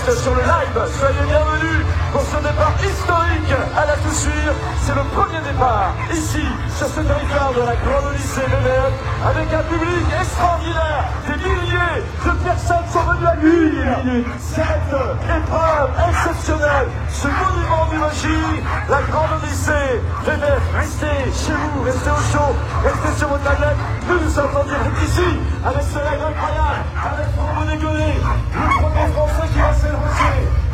direct sur le live. Soyez bienvenus pour ce départ historique à la Toussuire. C'est le premier départ ici, sur ce territoire de la Grande Odyssée VVF, avec un public extraordinaire. Des milliers de personnes sont venues accueillir cette épreuve exceptionnelle, ce monument du logis, la Grande Odyssée VVF. Restez chez vous, restez au chaud, restez sur vos tablettes. Nous sommes en direct ici, avec ce live incroyable, avec Franck Déconné, le premier Français qui va s'élancer.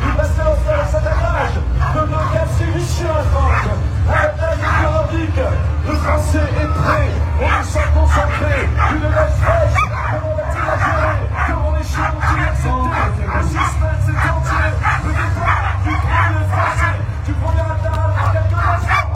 Il va s'élancer avec cet attelage de Cassis Richard, Franck. Un attelage nordique. Le Français est prêt, on le sent concentré. Une neige fraîche, comment va-t-il la gérer? Comment les chiens vont-ils accepter? Le suspense est entier. Le départ du premier Français, du premier attelage en quelques instants.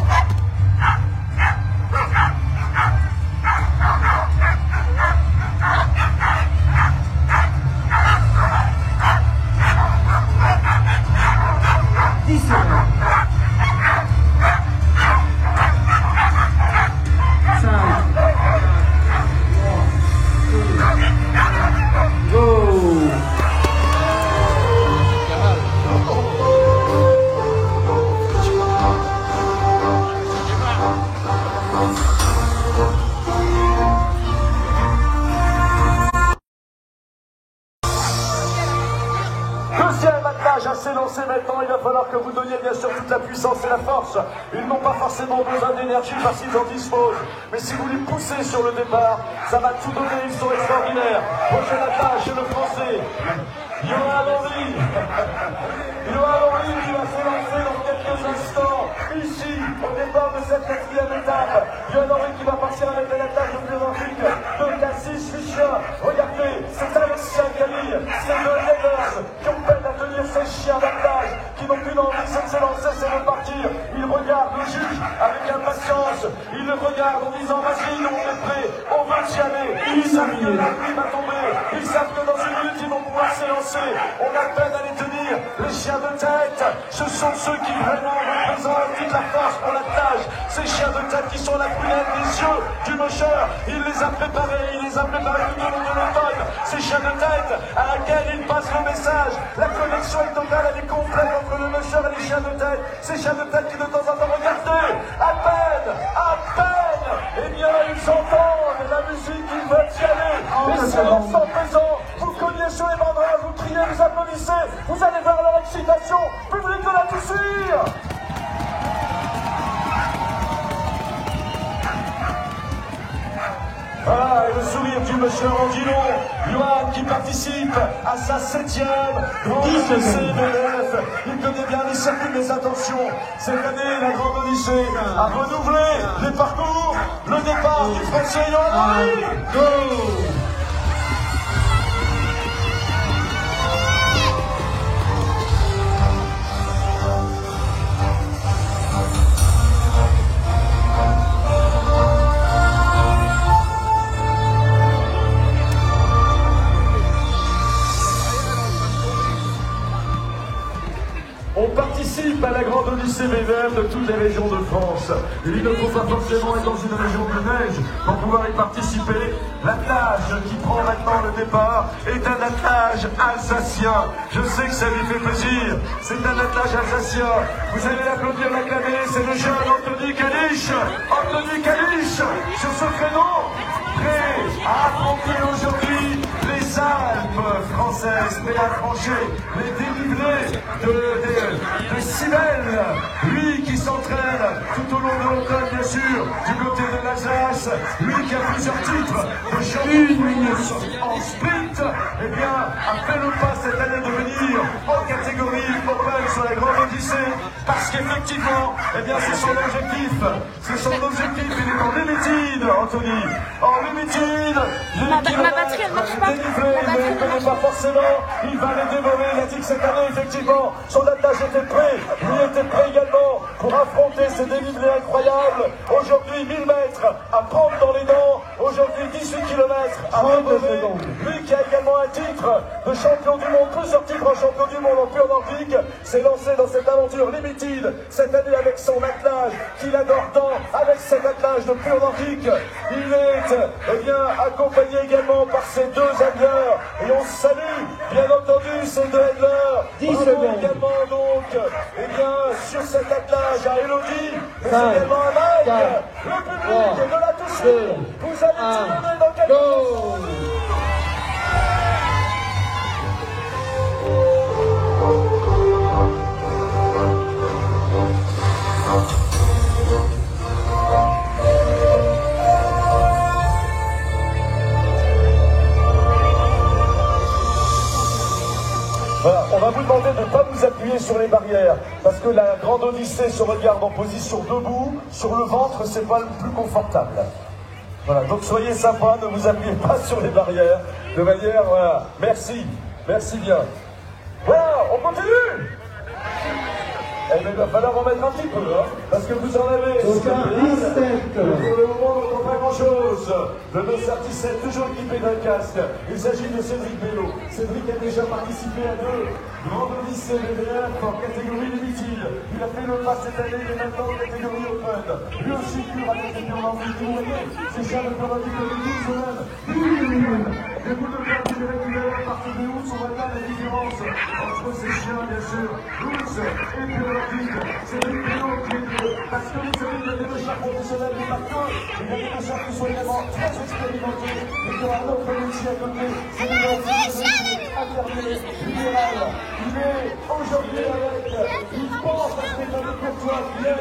À s'élancer maintenant, il va falloir que vous donniez bien sûr toute la puissance et la force. Ils n'ont pas forcément besoin d'énergie parce qu'ils en disposent. Mais si vous les poussez sur le départ, ça va tout donner, ils sont extraordinaires. Prochaine attache, le Français, Johan Henry. Johan Henry qui va s'élancer dans quelques instants, ici, au départ de cette quatrième étape. Johan Henry qui va partir avec une attache de Blanc-Afrique de Cassis Richard. Regardez, c'est Alexia Camille, c'est le Levers qui ont peine à tenir ces chiens d'attelage, qui n'ont plus d'envie, c'est de se lancer, c'est de partir. Ils regardent le juge avec impatience, ils le regardent en disant vas-y, nous on est prêts, on va y aller. Ils savent que la nuit va tomber, ils savent que dans une minute ils vont pouvoir s'élancer. On a peine à les tenir, les chiens de tête, ce sont ceux qui vraiment représentent toute la force pour l'attelage. Ces chiens de tête qui sont la prunelle des yeux du mocheur, il les a préparés, tout au long de l'automne. Ces chiens de tête à laquelle il passe le message, la connexion est totale, elle est complète entre le mocheur et les chiens de tête. Ces chiens de tête qui de temps en temps, regardez, à peine, eh bien ils entendent la musique, ils veulent y aller. Les silences sont présents, vous cognez sur les banderoles, vous criez, vous applaudissez, vous allez voir leur excitation, public de la Toussuire. Voilà, et le sourire du monsieur Angino, Johan qui participe à sa 7e Grande Odyssée VVF. Il connaît bien les circuits, mais attention, cette année, la Grande Odyssée a renouvelé les parcours, le départ du Français Johan Henry. Go! On participe à la Grande Odyssée VVF de toutes les régions de France. Il ne faut pas forcément être dans une région de neige pour pouvoir y participer. L'attelage qui prend maintenant le départ est un attelage alsacien. Je sais que ça lui fait plaisir. C'est un attelage alsacien. Vous allez l'applaudir, l'acclamer. C'est le jeune Anthony Kalish. Anthony Kalish, sur ce créneau, prêt à affronter aujourd'hui les Alpes françaises, prêt à franchir les dénivelés de Cybèle, lui qui s'entraîne tout au long de l'automne, bien sûr, du côté de l'Alsace, lui qui a plusieurs titres de champion en sprint, eh bien, a fait le pas cette année de venir en catégorie open sur la Grande Odyssée, parce qu'effectivement, eh bien, c'est son objectif, il est en limited, Anthony, en limited, ma batterie, elle marche pas. il ne connaît pas forcément, il va les dévorer, il a dit que cette année, effectivement, son attelage était prêt, lui était prêt également pour affronter ces dénivelés incroyables. Aujourd'hui, 1000 mètres à prendre dans les dents. Aujourd'hui, 18 km à relever. Lui qui a également un titre de champion du monde, plusieurs titres en champion du monde en pur nordique, s'est lancé dans cette aventure limited cette année avec son attelage qu'il adore tant, avec cet attelage de pur nordique. Il est accompagné également par ses deux handlers et on salue bien entendu ces deux handlers. 10 secondes. Également donc sur cet attelage à Elodie, mais c'est également à Mike. Le public est de la toucher. Vous allez tout donner dans quelques instants. Voilà, on va vous demander de ne pas vous appuyer sur les barrières, parce que la grande Odyssée se regarde en position debout, sur le ventre, c'est pas le plus confortable. Voilà, donc soyez sympa, ne vous appuyez pas sur les barrières, de manière, voilà, merci bien. Voilà, on continue. Eh bien, il va falloir en mettre un petit peu, hein, parce que vous en avez. Pour le moment, on n'entend pas grand-chose. Le dossard 17, toujours équipé d'un casque. Il s'agit de Cédric Bello. Cédric a déjà participé à 2 grandes lycées VDF en catégorie limited. Il a fait le pas cette année, il est maintenant en catégorie open. Lui aussi, il a été en envie. Vous voyez, c'est ça le paradis de 12 semaines. Les bouts de perdu de régulière à partir de août, on va voir la différence entre ces chiens, bien sûr, 12 et Pyrologiste. C'est une vidéo qui est parce que vous savez, il y a des deux chats professionnels du marteau, il y a des deux chats qui sont également très expérimentés, et il y aura un autre métier à côté, c'est le infirmier libéral. Il est aujourd'hui avec, il pense à Stéphanie Courtois, qui est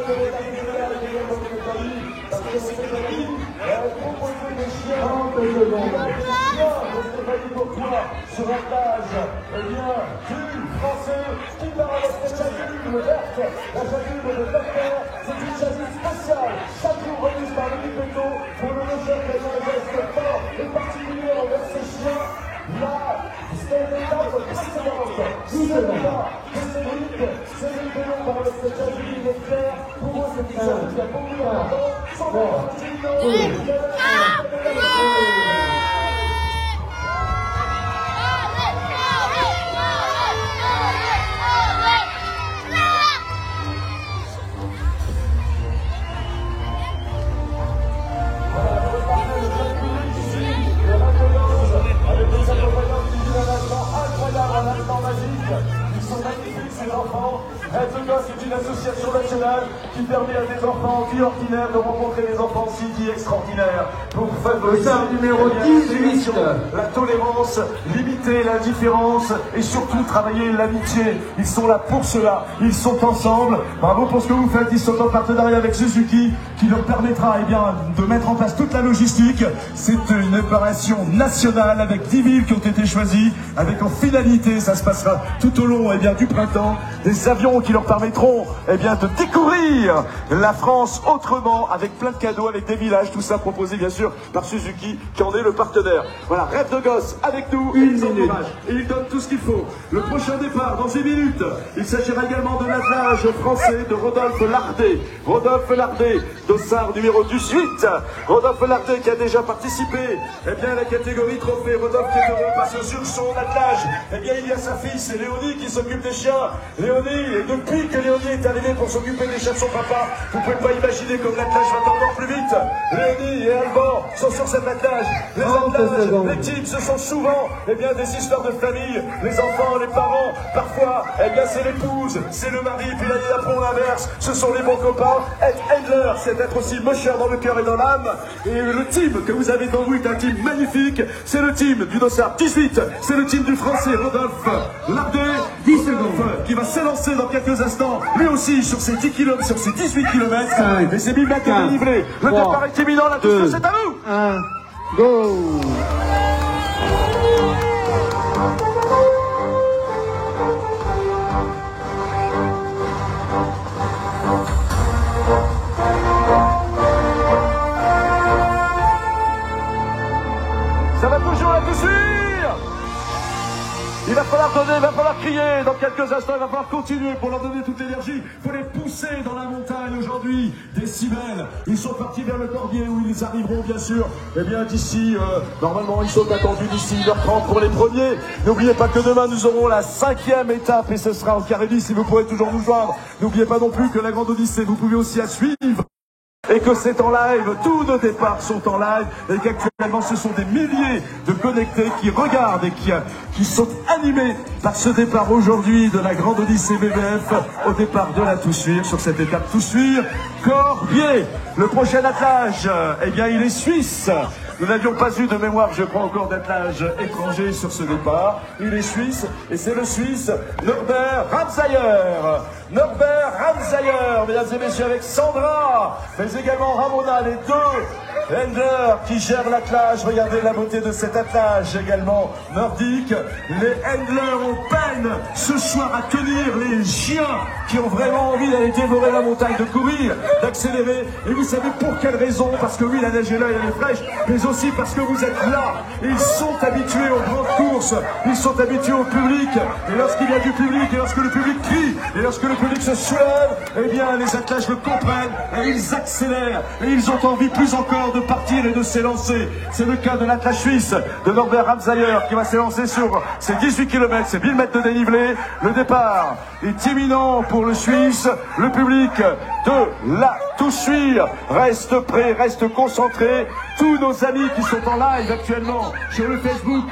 de l'état libéral et de l'Italie, parce que Stéphanie a proposé des chiens. Stéphanie Courtois sur la plage, du français qui part avec cette chasuble verte, la chasuble de Docteur. C'est une chasuble spéciale, chaque jour remise par le Pipetto pour le rejet de un geste fort et particulier envers ces chiens. Là, c'était une étape précédente. Nous sommes là, Cédric Bello par avec cette chasuble de fer. Pour eux, c'est une chasuble qui a beaucoup d'importance. Sans c'est une association nationale qui permet à des enfants dits ordinaires de rencontrer des enfants aussi dits extraordinaires pour favoriser numéro 18, la tolérance, limiter l'indifférence et surtout travailler l'amitié. Ils sont là pour cela, ils sont ensemble. Bravo pour ce que vous faites, ils sont en partenariat avec Suzuki qui leur permettra de mettre en place toute la logistique. C'est une opération nationale avec 10 villes qui ont été choisies, avec en finalité, ça se passera tout au long du printemps, des avions qui leur permettront de découvrir la France autrement, avec plein de cadeaux, avec des villages, tout ça proposé bien sûr par Suzuki qui en est le partenaire. Voilà, Rêve de gosse avec nous, et il donne tout ce qu'il faut. Le prochain départ dans 1 minute, il s'agira également de l'attelage français de Rodolphe Lardet. Rodolphe Lardet, dossard numéro 18. Rodolphe Lardet qui a déjà participé à la catégorie trophée. Rodolphe qui est heureux parce que sur son attelage, il y a sa fille, c'est Léonie qui s'occupe des chiens. Léonie, et depuis que Léonie est arrivée pour s'occuper des chiens de son papa, vous pouvez pas imaginer comme l'attelage va encore plus vite. Léonie et Alban sont sur cet attelage. Les attelages, les teams, ce sont souvent des histoires de famille. Les enfants, les parents, parfois c'est l'épouse, c'est le mari, puis l'année d'après l'inverse, ce sont les bons copains. Être handler, c'est être aussi mocheur dans le cœur et dans l'âme. Et le team que vous avez dans vous est un team magnifique. C'est le team du dossard 18, c'est le team du français Rodolphe Lardet, 10 secondes, qui va s'élancer dans quelques instants, lui aussi sur ses 10 km, sur ses 18 km. Et c'est 1000 mètres dénivelé. Le départ est imminent, la touche, c'est à vous. 1, go. Ça va toujours la toucher. Il va falloir donner, il va falloir crier dans quelques instants, il va falloir continuer pour leur donner toute l'énergie. Il faut les pousser dans la montagne aujourd'hui. Paris, Décibel. Ils sont partis vers le Corbier où ils arriveront bien sûr. Eh bien d'ici, normalement ils sont attendus d'ici 1h30 pour les premiers. N'oubliez pas que demain nous aurons la 5e étape et ce sera en Carélie si vous pourrez toujours nous joindre. N'oubliez pas non plus que la Grande Odyssée, vous pouvez aussi la suivre. Et que c'est en live, tous nos départs sont en live et qu'actuellement ce sont des milliers de connectés qui regardent et qui sont animés par ce départ aujourd'hui de la Grande Odyssée BVF au départ de la Toussuire, sur cette étape Toussuire Corbier. Le prochain attelage, eh bien il est suisse. Nous n'avions pas eu de mémoire, je crois, encore d'attelage étranger sur ce départ. Il est suisse, et c'est le Suisse Norbert Ramsayer. Norbert Ramsayer, mesdames et messieurs, avec Sandra, mais également Ramona, les deux handlers qui gèrent l'attelage. Regardez la beauté de cet attelage également nordique. Les handlers ont peine ce soir à tenir les chiens qui ont vraiment envie d'aller dévorer la montagne, de courir, d'accélérer. Et vous savez pour quelle raison? Parce que oui, la neige est là, elle est fraîche, mais aussi parce que vous êtes là. Ils sont habitués aux grandes courses, ils sont habitués au public. Et lorsqu'il y a du public, et lorsque le public crie, et lorsque le public se soulève, eh bien les attelages le comprennent, et ils accélèrent, et ils ont envie plus encore de partir et de s'élancer. C'est le cas de l'attelage suisse de Norbert Ramsayer qui va s'élancer sur ses 18 km, ses 1000 mètres de dénivelé. Le départ est imminent pour le Suisse. Le public de la Toussuire reste prêt, reste concentré. Tous nos amis qui sont en live actuellement sur le Facebook,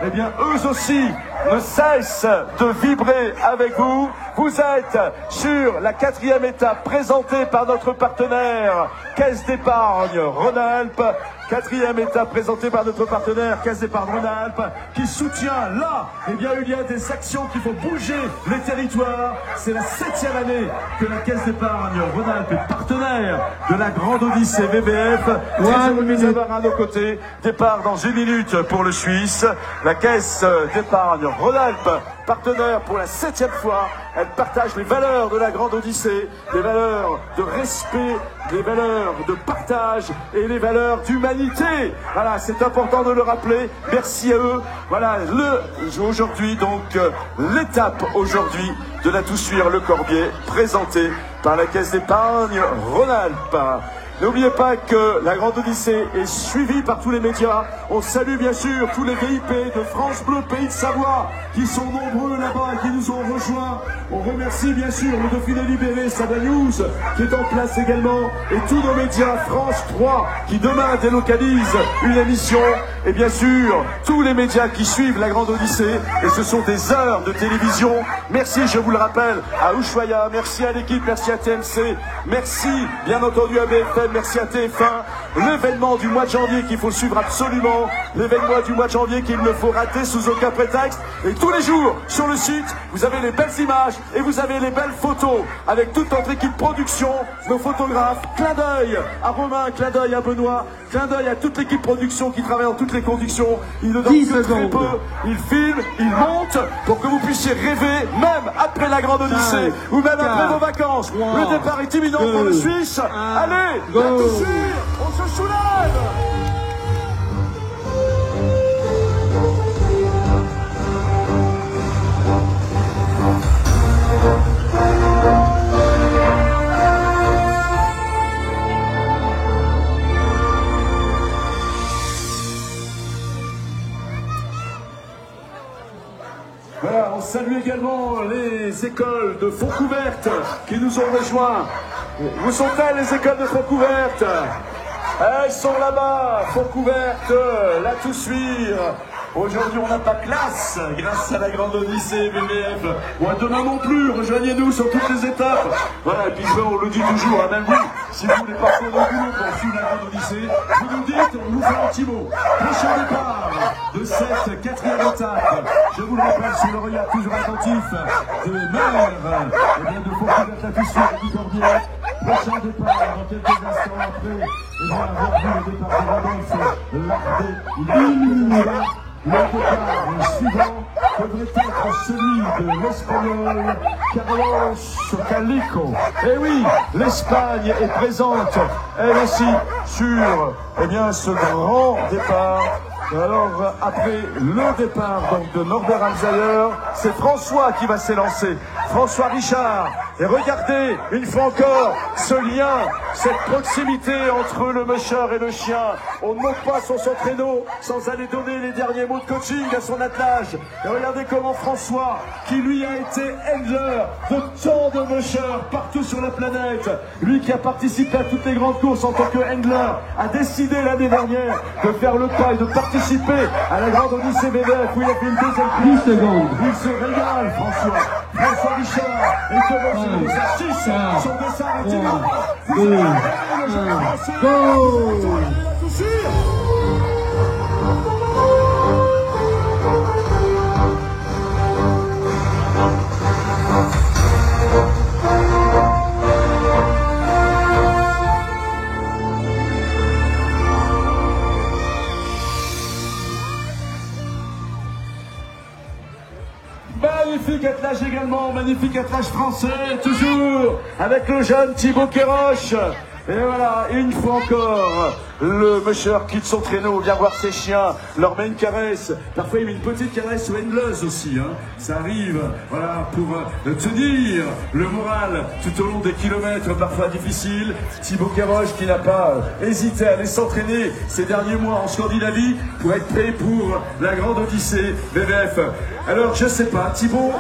eh bien eux aussi ne cessent de vibrer avec vous. Vous êtes sur la 4e étape présentée par notre partenaire Caisse d'Épargne Rhône-Alpes. 4e étape présentée par notre partenaire Caisse d'Épargne Rhône-Alpes qui soutient là, eh bien il y a des actions qui font bouger les territoires. C'est la 7e année que la Caisse d'Épargne Rhône-Alpes est partenaire de la Grande Odyssée VVF. Nous avons à nos côtés. Départ dans 1 minute pour le Suisse. La Caisse d'Épargne Rhône-Alpes, partenaire pour la 7e fois. Elle partage les valeurs de la Grande Odyssée, les valeurs de respect, les valeurs de partage et les valeurs d'humanité. Voilà, c'est important de le rappeler. Merci à eux. Voilà, aujourd'hui, donc, l'étape aujourd'hui de la Toussuire le Corbier, présentée par la Caisse d'Épargne Rhône-Alpes. N'oubliez pas que la Grande Odyssée est suivie par tous les médias. On salue bien sûr tous les VIP de France Bleu, Pays de Savoie, qui sont nombreux là-bas et qui nous ont rejoints. On remercie bien sûr le Dauphiné Libéré, Savoie News, qui est en place également, et tous nos médias, France 3, qui demain délocalise une émission, et bien sûr tous les médias qui suivent la Grande Odyssée, et ce sont des heures de télévision. Merci, je vous le rappelle, à Ushuaïa, merci à l'équipe, merci à TMC, merci bien entendu à BFM, merci à TF1, l'événement du mois de janvier qu'il faut suivre absolument, l'événement du mois de janvier qu'il ne faut rater sous aucun prétexte. Et tous les jours, sur le site, vous avez les belles images et vous avez les belles photos avec toute notre équipe production, nos photographes. Clin d'œil à Romain, clin d'œil à Benoît, clin d'œil à toute l'équipe production qui travaille dans toutes les conditions. Ils ne dorment que très peu, ils filment, ils montent pour que vous puissiez rêver, même après la Grande Odyssée ou même après vos vacances. Le départ est imminent pour le Suisse. Allez, la Toussuire, on se soulève. Voilà, on salue également les écoles de Fontcouverte qui nous ont rejoints. Où sont-elles les écoles de Fontcouverte? Elles sont là-bas, Fontcouverte, la Toussuire. Aujourd'hui, on n'a pas de classe grâce à la Grande Odyssée VVF. Bon, demain non plus, rejoignez-nous sur toutes les étapes. Voilà, et puis on le dit toujours, hein, même vous, si vous voulez partir au boulot pour suivre la Grande Odyssée, vous nous dites, on nous fait un petit mot. Prochain départ de cette 4e étape. Je vous le rappelle, sur le regard toujours attentif de maire, et bien de Fontcouverte, la Toussuire et du Corbier. Prochain départ dans quelques instants après, et bien avoir vu le départ de Rodolphe Lardé. Le départ suivant devrait être celui de l'Espagnol Carlos Calico. Et oui, l'Espagne est présente, elle aussi, sur ce grand départ. Alors, après le départ donc, de Norbert Ramsayer, c'est François qui va s'élancer. François Richard. Et regardez, une fois encore, ce lien, cette proximité entre le musher et le chien. On ne monte pas sur son traîneau sans aller donner les derniers mots de coaching à son attelage. Et regardez comment François, qui lui a été handler de tant de mushers partout sur la planète, lui qui a participé à toutes les grandes courses en tant que handler, a décidé l'année dernière de faire le pas et de participer à la grande Odyssée VVF où il a fait une deuxième place. 10 secondes. Il se régale, François Richard, et commence les exercices. Son dessin a été Go! Magnifique attelage également, magnifique attelage français, toujours avec le jeune Thibaut Kéroche. Et voilà, une fois encore, le musher quitte son traîneau, vient voir ses chiens, leur met une caresse. Parfois, il met une petite caresse aux handlers aussi. Ça arrive, voilà, pour tenir le moral tout au long des kilomètres parfois difficiles. Thibaut Kéroche qui n'a pas hésité à aller s'entraîner ces derniers mois en Scandinavie pour être prêt pour la grande Odyssée VVF. Alors, je sais pas, Thibaut,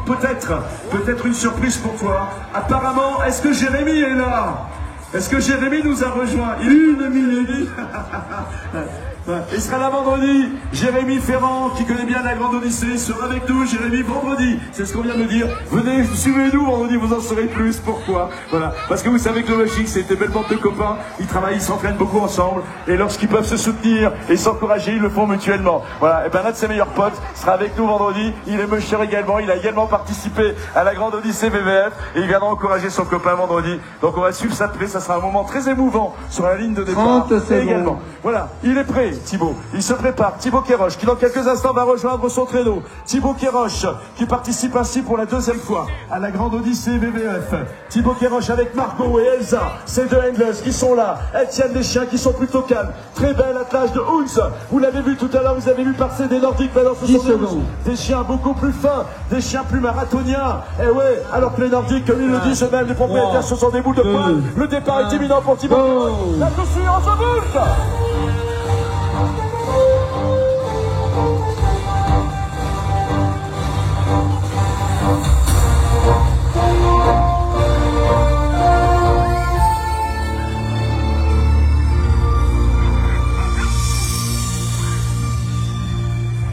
peut-être une surprise pour toi. Apparemment, est-ce que Jérémy est là? Est-ce que Jérémy nous a rejoint? Une minute. Il sera là vendredi. Jérémy Ferrand, qui connaît bien la grande Odyssée, sera avec nous. Jérémy, vendredi. C'est ce qu'on vient de dire. Venez, suivez-nous vendredi, vous en saurez plus. Pourquoi? Voilà. Parce que vous savez que le Magic, c'est une belle bande de copains. Ils travaillent, ils s'entraînent beaucoup ensemble. Et lorsqu'ils peuvent se soutenir et s'encourager, ils le font mutuellement. Voilà. Et ben, l'un de ses meilleurs potes sera avec nous vendredi. Il est musher également. Il a également participé à la grande Odyssée VVF. Et il viendra encourager son copain vendredi. Donc, on va suivre ça de près. Ça sera un moment très émouvant sur la ligne de départ. 30 secondes. Également. Voilà. Il est prêt, Thibaut. Il se prépare. Thibaut Kéroche, qui dans quelques instants va rejoindre son traîneau. Thibaut Kéroche, qui participe ainsi pour la deuxième fois à la grande Odyssée VVF. Thibaut Kéroche avec Margot et Elsa, ces deux handlers qui sont là. Elles tiennent des chiens qui sont plutôt calmes. Très belle attelage de Hunz. Vous l'avez vu tout à l'heure, vous avez vu passer des Nordiques. Maintenant, ce sont des chiens beaucoup plus fins, des chiens plus marathoniens. Et ouais, alors que les Nordiques, comme ils le disent eux-mêmes, les propriétaires, ce sont des boules de poil. Le départ est imminent pour Thibaut Kéroche. Là-dessus, on se bouge.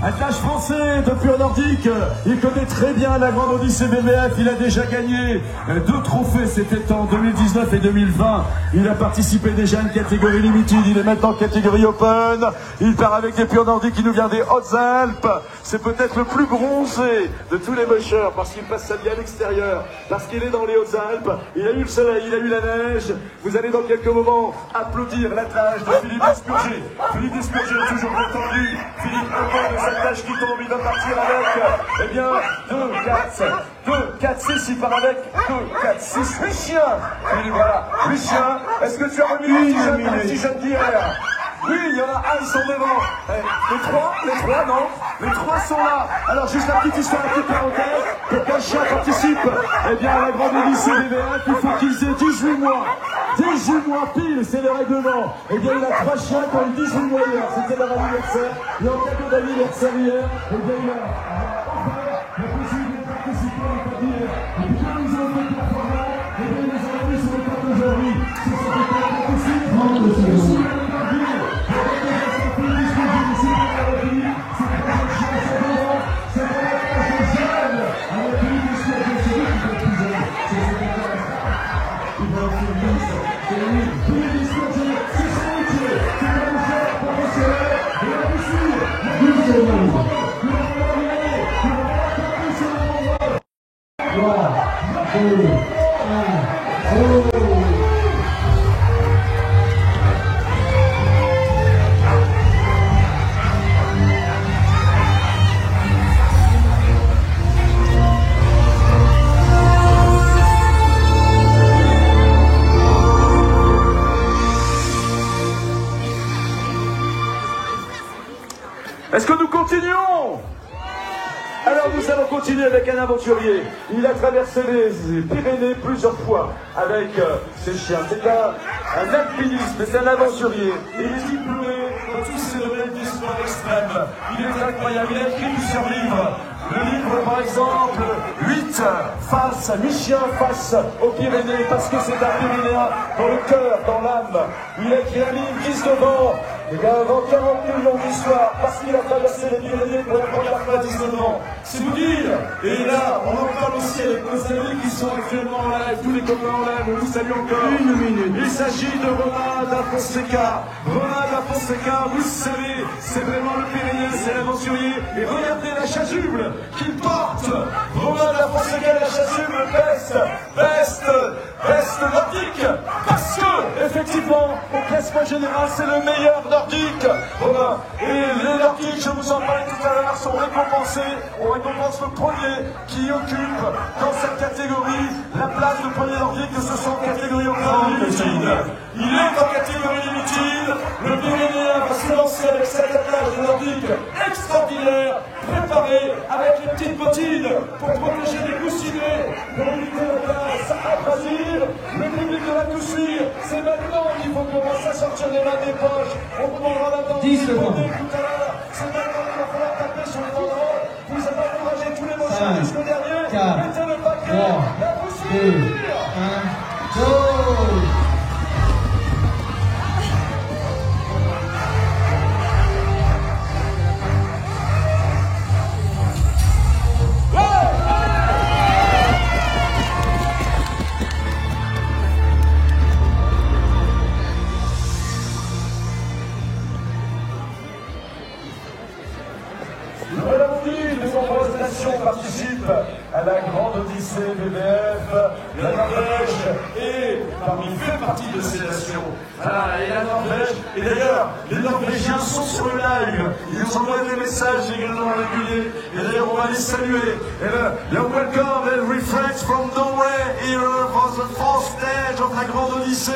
Attelage français depuis un nordique, il connaît très bien la grande Odyssée VVF, il a déjà gagné 2 trophées, c'était en 2019 et 2020. Il a participé déjà à une catégorie limited, il est maintenant en catégorie open. Il part avec des purs nordiques qui nous vient des Hautes-Alpes. C'est peut-être le plus bronzé de tous les mushers parce qu'il passe sa vie à l'extérieur, parce qu'il est dans les Hautes-Alpes. Il a eu le soleil, il a eu la neige. Vous allez dans quelques moments applaudir l'attelage de Philippe Descourgés. Philippe Descourgés, toujours entendu. Philippe, encore de cette tâche qui tombe, il va partir avec, eh bien, 2, 4, 6, il part avec 2, 4, 6, 8 chiens. Et voilà, 8 chiens. Est-ce que tu as remis le petit jeune d'hier? Oui, il y en a un, ils sont devant. Les trois, non. Les 3 sont là. Alors, juste la petite histoire, la petite parenthèse. Pour qu'un chien participe, eh bien, à la grande Odyssée VVF, il faut qu'ils aient 18 mois. 18 mois pile, c'est le règlement. Eh bien, il a 3 chiens qui ont eu 18 mois hier. C'était leur anniversaire. Et en cadeau d'anniversaire hier, eh bien, il a la possibilité de participer à l'établir. Et bien, ils ont fait performant. Eh bien, ils nous ont mis sur le temps d'aujourd'hui. C'est ce que tu as possible. Est-ce que nous continuons? Alors nous allons continuer avec un aventurier. Il a traversé les Pyrénées plusieurs fois avec ses chiens. C'est un alpiniste, mais c'est un aventurier. Il est diplômé dans tous ces domaines d'histoire extrême. Il est incroyable, il a écrit plusieurs livres. Le livre, par exemple, 8 chiens face aux Pyrénées, parce que c'est un Pyrénéen dans le cœur, dans l'âme. Il a écrit un livre, Guise de vent. Il a inventé 40 millions d'histoires, parce qu'il a traversé les Pyrénées pour la première fois à 19 ans. C'est vous dire. Et là, on en parle aussi avec nos amis qui sont actuellement en live, tous les copains en live, on vous salue encore. Une minute. Il s'agit de Romain da Fonseca. Romain da Fonseca, vous savez, c'est vraiment le Pyrénéen, c'est l'aventurier. Et regardez la chasuble qu'il porte. Romain da Fonseca, la chasuble veste nordique. Parce que, effectivement, au classement général, c'est le meilleur nordique. Romain. Et les nordiques, je vous en parlais tout à l'heure, sont récompensés. On récompense le premier qui occupe dans cette catégorie la place de premier nordique, que ce soit en catégorie limited. Il est en catégorie limited. Le Pyrénéen va se lancer avec cette attaque nordique extraordinaire, préparée avec les petites bottines pour protéger les coussinets, pour éviter la glace à Brésil. Le public de la tout suivre. C'est maintenant qu'il faut commencer à sortir les mains des poches. On prendra la danse. 10 secondes. Tout à l'heure. C'est maintenant qu'il va falloir taper sur les banderoles. Vous avez encouragé tous les motions jusqu'au dernier. 4, mettez le paquet. 3, La 2, 1, go! Nous l'avons dit, de nombreuses nations participent à la grande Odyssée VVF. La Norvège fait partie de ces nations. Voilà, et la Norvège, et d'ailleurs, les Norvégiens sont sur le live. Ils nous envoient des messages également réguliers. Et d'ailleurs, on va les saluer. Et là, welcome and refresh from Norway here for the fourth stage of la grande Odyssée.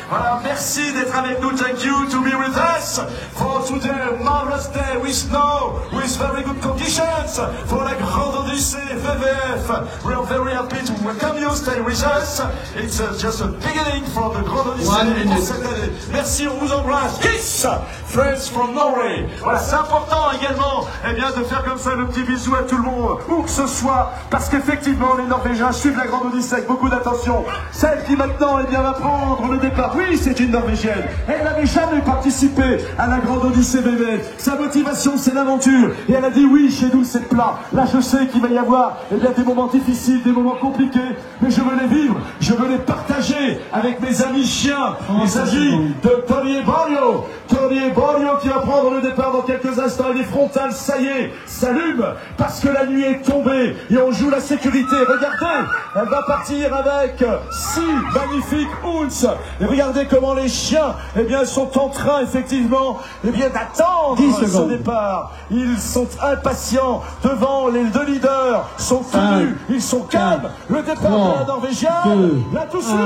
Voilà, merci d'être avec nous. Thank you to be with us for today, a marvelous day with snow, with very good conditions for la grande Odyssée VVF. We are very happy to welcome you. Stay with us. It's just a beginning for the grande Odyssée pour cette année. Merci, on vous embrasse. Kiss, friends from Norway. Voilà, c'est important également, eh bien, de faire comme ça le petit bisou à tout le monde, où que ce soit, parce qu'effectivement, les Norvégiens suivent la grande Odyssée avec beaucoup d'attention. Celle qui maintenant, eh bien, va prendre le départ. Oui, c'est une Norvégienne. Elle n'avait jamais participé à la grande Odyssée VVF. Sa motivation, c'est l'aventure. Et elle a dit oui, chez nous, c'est plat. Là, je sais qu'il va y avoir, eh bien, des moments difficiles, des moments compliqués, mais je veux les vivre, je veux les partager avec mes amis chiens. Il s'agit de Tony Borio. Tony Borio qui va prendre le départ dans quelques instants. Les frontales, ça y est, s'allument parce que la nuit est tombée et on joue la sécurité. Regardez, elle va partir avec 6 magnifiques ounces. Et regardez comment les chiens, eh bien, sont en train, effectivement, eh bien, d'attendre ce départ. Ils sont impatients devant les deux leaders, sont tenus, ils sont calmes. Le départ de la Norvégienne, la tout suivre.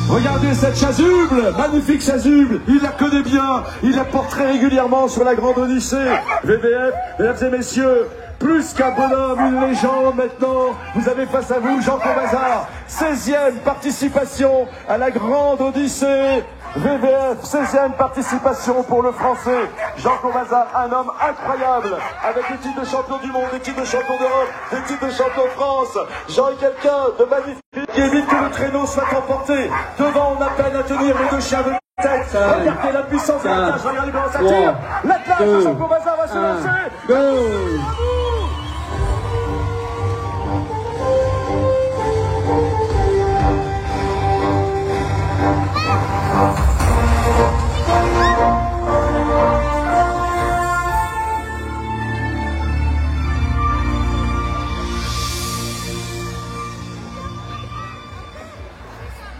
Regardez cette chasuble, magnifique chasuble, il la connaît bien, il la porte très régulièrement sur la grande Odyssée VVF. Mesdames et messieurs, plus qu'un bonhomme, une légende maintenant, vous avez face à vous Jean Comazard, 16e participation à la grande Odyssée VVF, 16e participation pour le français Jean Comazard, un homme incroyable, avec des titres de champion du monde, des titres de champion d'Europe, des titres de champion de France. Jean est quelqu'un de magnifique qui évite que le traîneau soit emporté. Devant, on a peine à tenir les deux chiens de tête. Regardez la puissance de l'attache, regardez comment ça tire. L'attache de Jean Comazard va se lancer.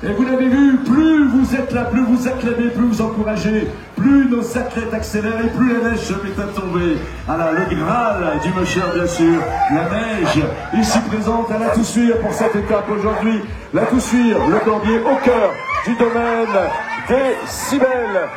Et vous l'avez vu, plus vous vous êtes là, plus vous acclamez, plus vous encouragez, plus nos athlètes accélèrent et plus la neige se met à tomber. Alors le Graal du Mosher, bien sûr, la neige, ici présente à La Toussuire pour cette étape aujourd'hui. La Toussuire, le cordier au cœur du domaine des Cibelles.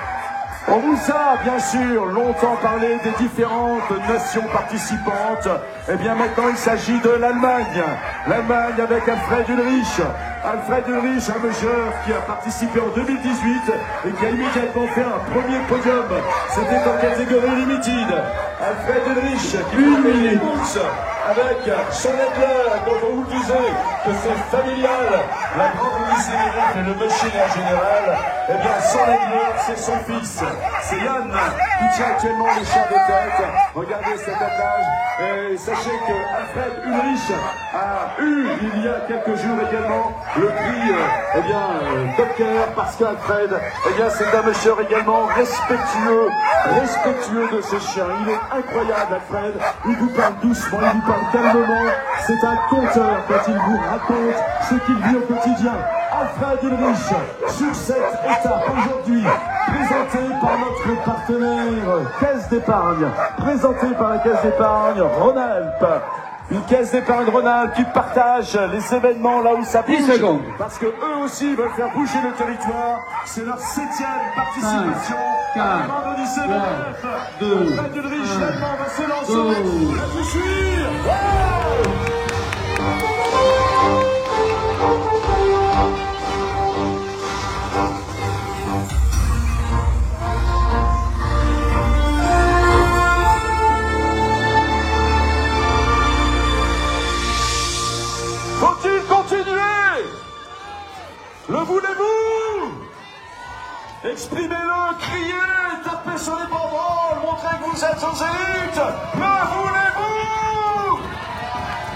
On vous a bien sûr longtemps parlé des différentes nations participantes. Et bien maintenant il s'agit de l'Allemagne. L'Allemagne avec Alfred Ulrich. Alfred Ulrich, un majeur qui a participé en 2018 et qui a immédiatement fait un premier podium. C'était en catégorie limited. Alfred Ulrich qui fait les courses avec son aigle, dont on vous disait que c'est familial. La grande lycéenne et le monsieur en général. Eh bien son aigle, c'est son fils. C'est Yann qui tient actuellement les chars de tête. Regardez cet attelage. Et sachez que Alfred Ulrich a eu il y a quelques jours également le prix Docker parce qu'Alfred, c'est un monsieur également respectueux de ses chiens. Il est incroyable, Alfred. Il vous parle doucement, il vous parle calmement. C'est un conteur quand il vous raconte ce qu'il vit au quotidien. Alfred Ulrich sur cette étape aujourd'hui, présentée par notre partenaire Caisse d'épargne, présentée par la Caisse d'épargne Rhône-Alpes. Une caisse d'épargne Rhône-Alpes qui partage les événements là où ça bouge. 10 secondes. Parce que eux aussi veulent faire bouger le territoire. C'est leur 7e participation. 5, 4, Vendredi 7, 2, Alfred Ulrich l'Allemand va se lancer. La Toussuire. Faut-il continuer? Le voulez-vous? Exprimez-le, criez, tapez sur les banderoles, montrez que vous êtes aux élites. Le voulez-vous?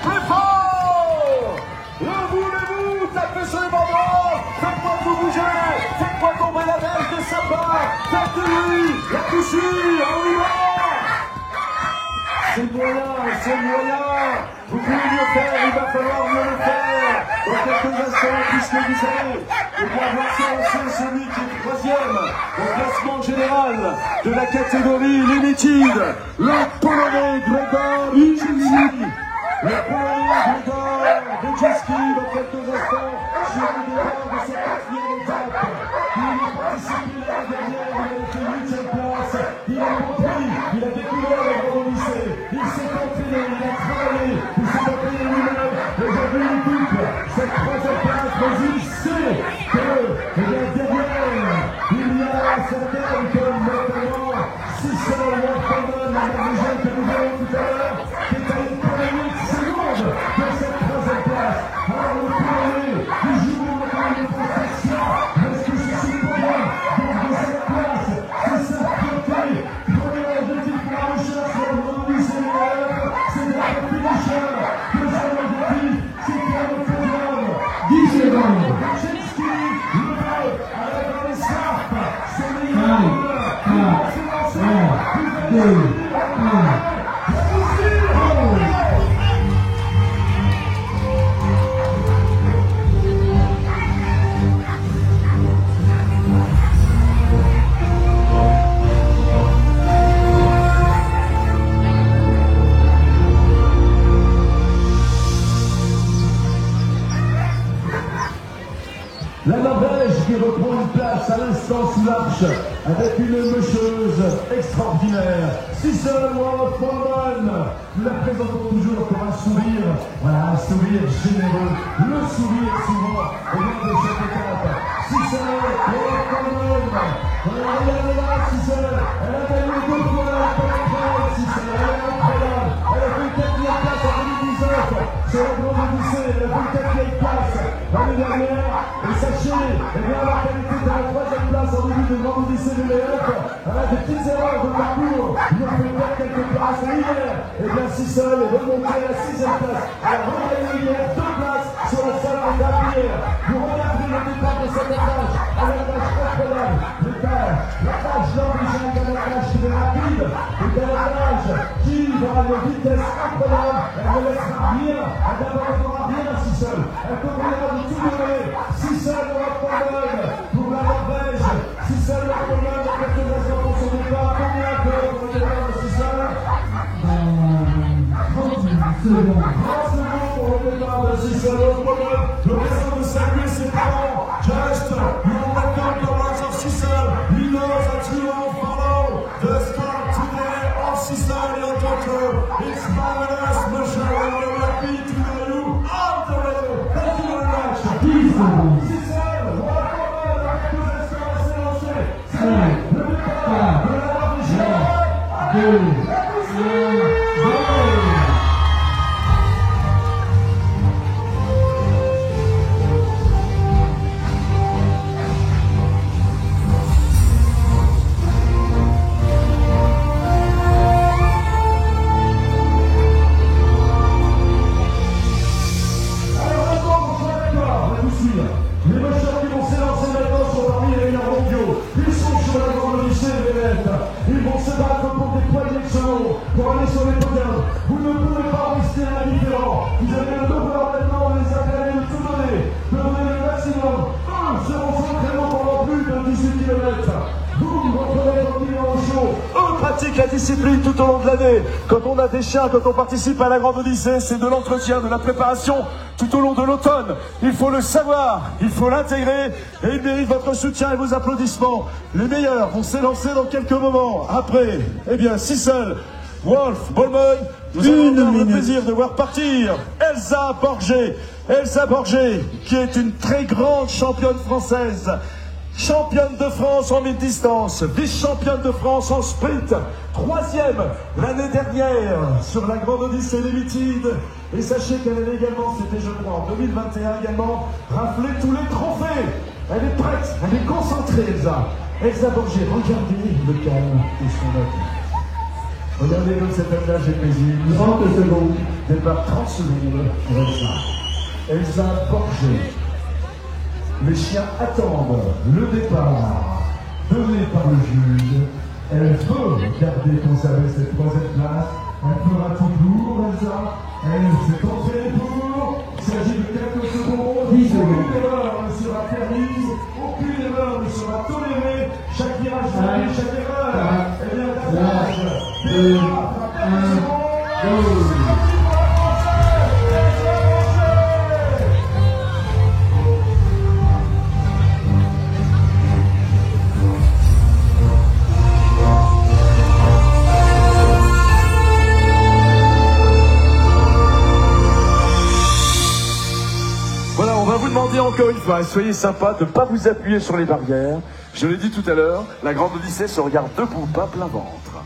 Plus fort! Le voulez-vous? Tapez sur les banderoles, faites-moi tout bouger, faites-moi tomber la neige des sapins, faites-lui la Toussuire, on y va! C'est moyen, vous pouvez mieux faire, il va falloir mieux le faire. Dans quelques instants, puisque vous savez, on va voir s'avancer celui qui est 3e au classement général de la catégorie limited, le Polonais Gregor Wojcicki. Le Polonais Gregor Wojcicki, dans quelques instants, sur le départ de cette 4e étape. Il a participé l'année dernière, il a fait 8e place, il a compris, il a découvert le grand lycée, il s'est entraîné, il a travaillé, il s'est entraîné lui-même, aujourd'hui il coupe cette 3e place, mais il sait que, derrière, il y a certaines comme notamment Sissel Wolfman, la Norvégienne que nous verrons tout à l'heure, qui est à une poignée de secondes de cette 3e place. Alors le Polonais, il joue maintenant une démonstration, est-ce que je suis pas bien dans cette place? C'est sa fierté, premier objectif pour la recherche sur le grand lycée, c'est de la compétition, deuxième objectif, c'est de faire le podium. 10 secondes. Wojcicki, le veut, avec un escarpe, c'est meilleur, il va se lancer, il va se La Norvège qui reprend une place à l'instant sous l'arche avec une meucheuse extraordinaire. Sissel Wolfman, nous la présentons toujours comme un sourire, voilà, un sourire généreux, le sourire souvent au long de cette étape. Sissel Wolfman, regardez là, Sissel, elle a gagné 2 fois la première, Sissel, elle est incroyable, elle a fait 4e place en 2019, sur la grande lycée, elle a fait 4e place l'année dernière. Et sachez, la qualité de la 3e place en début de grande lycée de l'EF, elle a des petites erreurs de parcours, il a fait perdre quelques places. Et hier, Sissel est remonté à la 6e place. Elle a regagné hier 2 places sur la salle de Pierre. Vous regardez le départ de cet attache, à l'attache incroyable. L'attache norvégienne est un attache qui est rapide, est un attache qui, dans une vitesse incroyable, elle ne laissera rien, elle n'abandonnera rien à Sissel. Elle continuera de tout donner. Sissel pour la Cicel, le réseau de saluer ses parents. Just, you welcome the rise of Cicel. We know that you all follow the start today of Cicel, your daughter. It's marvelous, monsieur, and we're happy to know you all the way. Thank you very much. Cicel, welcome, la compétition s'est lancée. C'est le départ de la Norvège. 2, 1, les machins qui vont s'élancer maintenant sont parmi les meilleurs mondiaux. Ils sont sur la grande Odyssée de l'Élève. Ils vont se battre pour des poignées de secondes, pour aller sur les podiums. Vous ne pouvez pas rester indifférent. Vous avez le devoir maintenant de les acclamer, de tout donner, de donner le maximum. Eux seront sur le créneau pendant plus de 18 km. Vous reprenez tranquillement au chaud. Eux pratiquent la discipline tout au long de l'année. Quand on a des chiens, quand on participe à la grande Odyssée, c'est de l'entretien, de la préparation tout au long de l'automne. Il faut le savoir, il faut l'intégrer et il mérite votre soutien et vos applaudissements. Les meilleurs vont s'élancer dans quelques moments. Après, eh bien, Cicel, Wolf, Bolmoy, nous avons le plaisir de voir partir Elsa Borgé. Elsa Borgé, qui est une très grande championne française. Championne de France en mi-distance, vice-championne de France en sprint, 3e l'année dernière sur la grande Odyssée Limited. Et sachez qu'elle a également, c'était je crois en 2021 également, raflé tous les trophées. Elle est prête, elle est concentrée Elsa. Elsa Borgé, regardez le calme et son avis. Regardez comme cet âge est paisible. 30 secondes, départ 30 secondes pour Elsa. Elsa Borgé. Les chiens attendent le départ donné par le juge. Elle veut garder, conserver cette 3e place. Elle fera tout pour Elsa. Elle s'est entraînée pour. Il s'agit de quelques secondes. Aucune erreur ne sera permise. Aucune erreur ne sera tolérée. Chaque virage, chaque erreur. Elle vient d'attache. 2, 1, go. Demandez encore une fois, soyez sympa de ne pas vous appuyer sur les barrières. Je l'ai dit tout à l'heure, la grande Odyssée se regarde debout, pas plein ventre.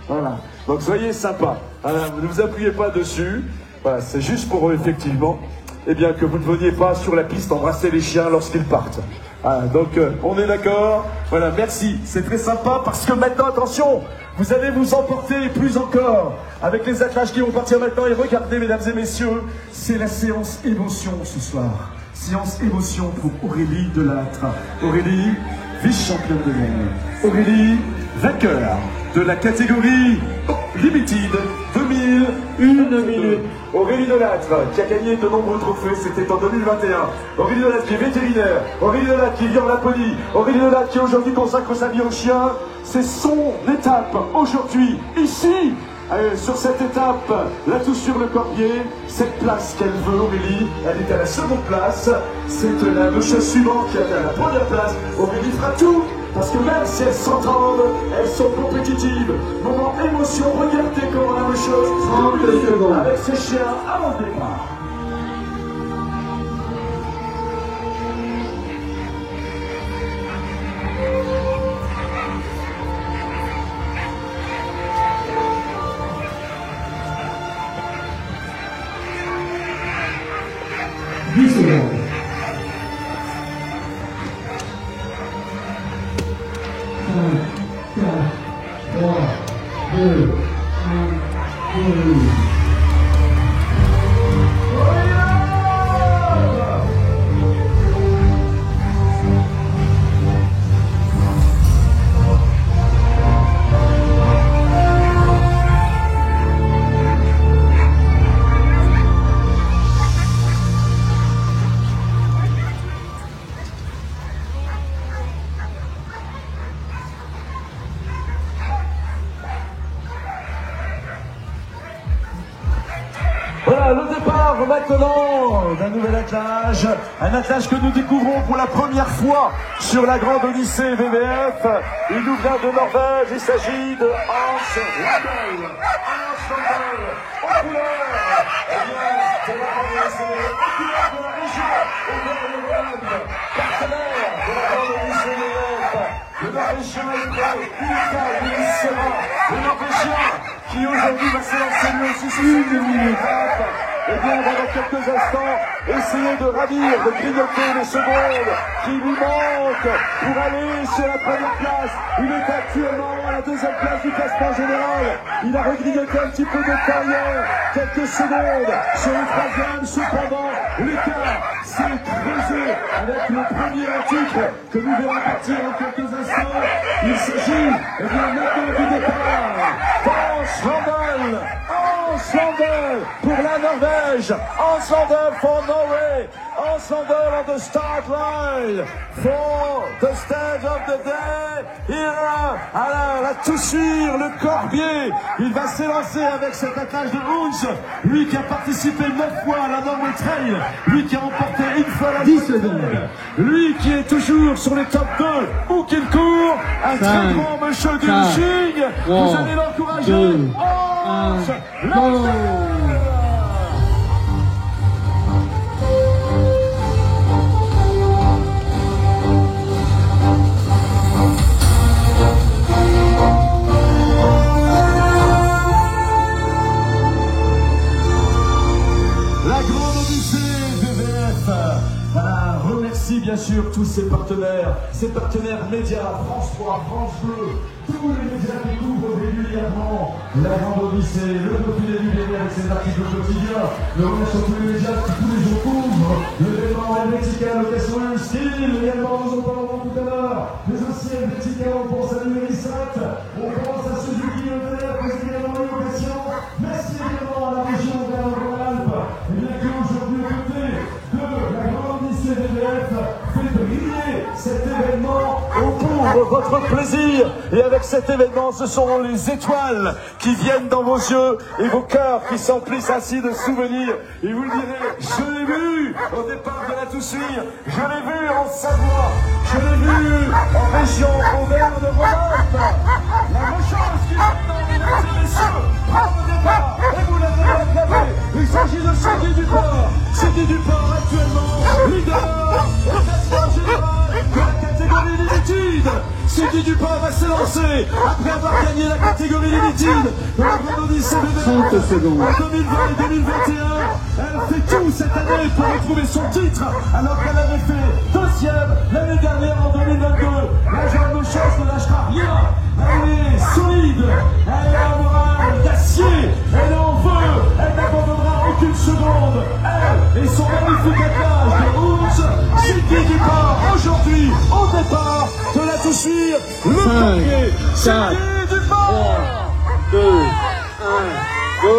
Voilà, donc soyez sympa. Ne vous appuyez pas dessus. Voilà, c'est juste pour eux, effectivement, eh bien, que vous ne veniez pas sur la piste embrasser les chiens lorsqu'ils partent. Donc, on est d'accord. Voilà, merci. C'est très sympa parce que maintenant, attention, vous allez vous emporter plus encore avec les attelages qui vont partir maintenant. Et regardez, mesdames et messieurs, c'est la séance émotion ce soir. Séance émotion pour Aurélie Delattre. Aurélie, vice-championne de monde. Aurélie, vainqueur de la catégorie Limited 2001 minutes. Aurélie Delattre, qui a gagné de nombreux trophées, c'était en 2021. Aurélie Delattre qui est vétérinaire. Aurélie Delattre qui vit en Laponie. Aurélie Delattre qui aujourd'hui consacre sa vie aux chiens. C'est son étape aujourd'hui, ici. Sur cette étape, là-tout sur le corbier, cette place qu'elle veut, Aurélie, elle est à la 2e place. C'est la douche suivante qui est à la 1re place. Aurélie fera tout, parce que même si elles s'entendent, elles sont compétitives. Moment émotion, regardez comment la même chose avec ses chiens avant le départ. Voilà, le départ maintenant d'un nouvel attelage, un attelage que nous découvrons pour la première fois sur la Grande Odyssée VVF. Il nous vient de Norvège, il s'agit de Hans Landel. Hans Landel, aux couleurs, eh bien, de la Grande Odyssée, aux couleurs de la région, au Nord-Irlande, partenaire de la Grande Odyssée VVF. Le Norvégien est prêt, il sera le Norvégien qui aujourd'hui va s'élancer lui aussi sur une étape. Eh bien, on va dans quelques instants essayer de ravir, de grignoter les secondes qui lui manquent pour aller sur la première place. Il est actuellement à la deuxième place du classement général. Il a regrignoté un petit peu de temps hier, quelques secondes sur le troisième. Cependant, l'écart s'est creusé avec le premier titre que nous verrons partir en quelques instants. Il s'agit, eh bien, maintenant du départ. Hans Landel, Hans Landel pour la Norvège, Hans Landel for Norway, Hans Landel on the start line for the stage of the day. Here, la Toussure, le Corbier, il va s'élancer avec cet attelage de Hunts, lui qui a participé 9 fois à la Norway Trail, lui qui a remporté une fois la 10 secondes, lui qui est toujours sur les top 2 ou qui court, un très grand monsieur du Ching, vous allez l'encourager. Hans Landel. Remercie bien sûr tous ses partenaires médias, France 3, France 2, tous les médias qui couvrent régulièrement la Grande Odyssée, le Dauphiné du Bénin avec ses articles quotidiens, le remercie tous les médias qui tous les jours couvrent l'événement helvética, le Castle Steel, également nous en parlerons tout à l'heure, mais aussi helvética, on pense à l'Unisat, on pense à Suzuki EDF, mais également l'évocation, merci également à la région de la Rhône-Alpes, et bien qu'aujourd'hui à côté de la Grande Odyssée VVF fait briller cet événement pour votre plaisir. Et avec cet événement, ce seront les étoiles qui viennent dans vos yeux et vos cœurs qui s'emplissent ainsi de souvenirs. Et vous le direz, je l'ai vu au départ de la Toussure, je l'ai vu en Savoie, je l'ai vu en région Auvergne-Rhône-Alpes. La même chose qui maintenant, mesdames et messieurs, prend le départ et vous l'avez acclamé. Il s'agit de Sidi Duport. Sidi Duport actuellement leader au classement général de la catégorie Limited. Sidi Duport va s'élancer après avoir gagné la catégorie Limited de la Grande Odyssée VVF en 2020 et 2021. Elle fait tout cette année pour retrouver son titre alors qu'elle avait fait deuxième l'année dernière en 2022. La jeune Mochos ne lâchera rien. Elle est solide, elle a un moral d'acier, elle en veut, elle n'abandonnera aucune seconde. Elle et son magnifique attelage de Hunts, Sidi Duport aujourd'hui au départ de la Toussure, le premier, Sidi Duport. 2, 1, go!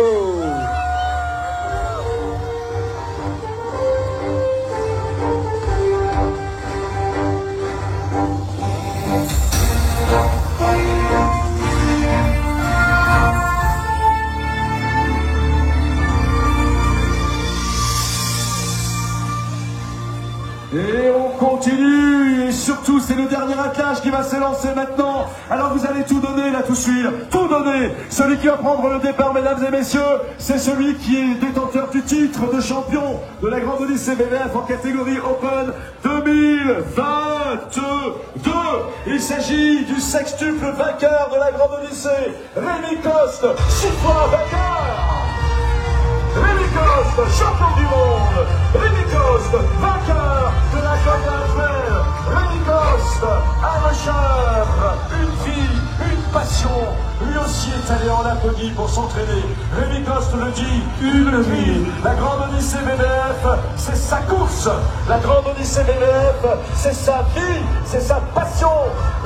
Et on continue, et surtout c'est le dernier attelage qui va s'élancer maintenant. Alors vous allez tout donner là, tout suivre, tout donner. Celui qui va prendre le départ, mesdames et messieurs, c'est celui qui est détenteur du titre de champion de la Grande Odyssée VVF en catégorie Open 2022. Il s'agit du sextuple vainqueur de la Grande Odyssée, Rémi Coste, 6 fois vainqueur. Rémi Coste, champion du monde. Rémi Coste, vainqueur de la Golden Trail. Rémi Coste, un recherche, une vie, une passion. Lui aussi est allé en Laponie pour s'entraîner. Rémi Coste le dit, une vie. La Grande Odyssée VVF, c'est sa course. La Grande Odyssée VVF, c'est sa vie, c'est sa passion.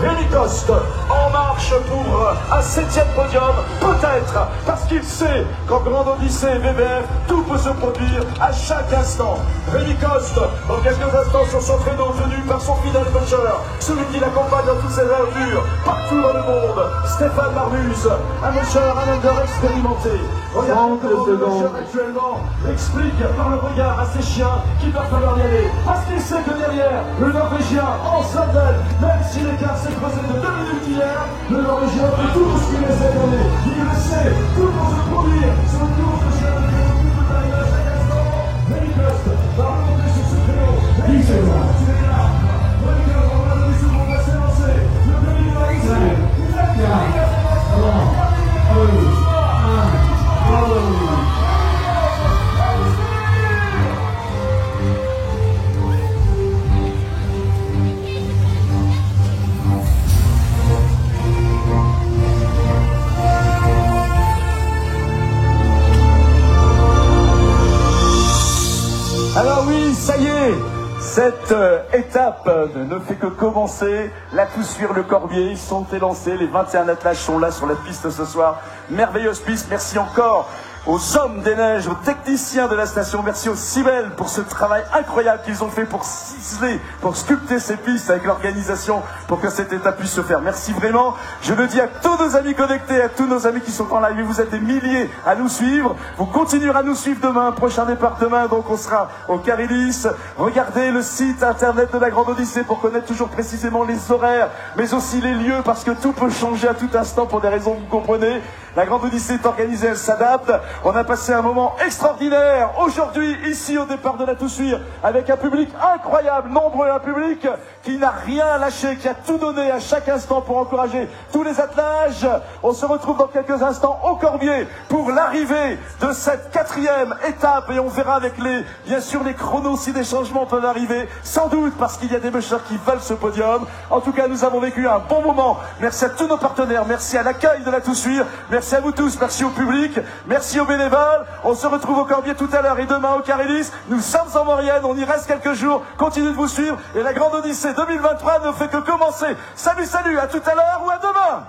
Rémi Coste, en marche pour un 7e podium, peut-être, parce qu'il sait qu'en Grande Odyssée VVF, tout peut se produire à chaque instant. Rémi Coste, dans quelques instants sur son traîneau, tenu par son fidèle coacheur, celui qui l'accompagne dans toutes ses aventures, partout dans le monde, Stéphane Marmus, un coacheur, un leader expérimenté. Regardez 30 comment le secondes. chef actuellement explique par le regard à ses chiens qu'il va falloir y aller. Parce qu'il sait que derrière, le Norvégien en sandales, même si l'écart s'est creusé de 2 minutes hier, le Norvégien fait tout ce qu'il essaie d'amener. Il le sait, tout pour se produire sur le tour de chien de vélo qui peut arriver à chaque instant. Mais il reste, va remonter sur ce créneau. Et il sait pas, tu es là. Regarde, on va donner ce monde à s'élancer. Le demi va arriver. Alors oui, ça y est, cette étape ne fait que commencer. La Toussuire, le Corbier, ils sont élancés. Les 21 attelages sont là sur la piste ce soir. Merveilleuse piste. Merci encore aux hommes des neiges, aux techniciens de la station. Merci aux Cybèles pour ce travail incroyable qu'ils ont fait pour ciseler, pour sculpter ces pistes avec l'organisation pour que cette étape puisse se faire. Merci vraiment. Je le dis à tous nos amis connectés, à tous nos amis qui sont en live. Vous êtes des milliers à nous suivre. Vous continuerez à nous suivre demain. Prochain départ demain. Donc on sera au Carilis. Regardez le site internet de la Grande Odyssée pour connaître toujours précisément les horaires, mais aussi les lieux, parce que tout peut changer à tout instant pour des raisons que vous comprenez. La Grande Odyssée est organisée, elle s'adapte. On a passé un moment extraordinaire aujourd'hui, ici au départ de la Toussuire, avec un public incroyable, nombreux, un public qui n'a rien lâché, qui a tout donné à chaque instant pour encourager tous les attelages. On se retrouve dans quelques instants au Corbier pour l'arrivée de cette 4e étape, et on verra avec bien sûr les chronos si des changements peuvent arriver, sans doute parce qu'il y a des mûcheurs qui veulent ce podium. En tout cas, nous avons vécu un bon moment. Merci à tous nos partenaires, merci à l'accueil de la Toussuire, merci à vous tous, merci au public, merci aux bénévoles. On se retrouve au Corbier tout à l'heure et demain au Carilis. Nous sommes en Maurienne, on y reste quelques jours. Continuez de vous suivre et la Grande Odyssée 2023 ne fait que commencer. Salut, salut, à tout à l'heure ou à demain.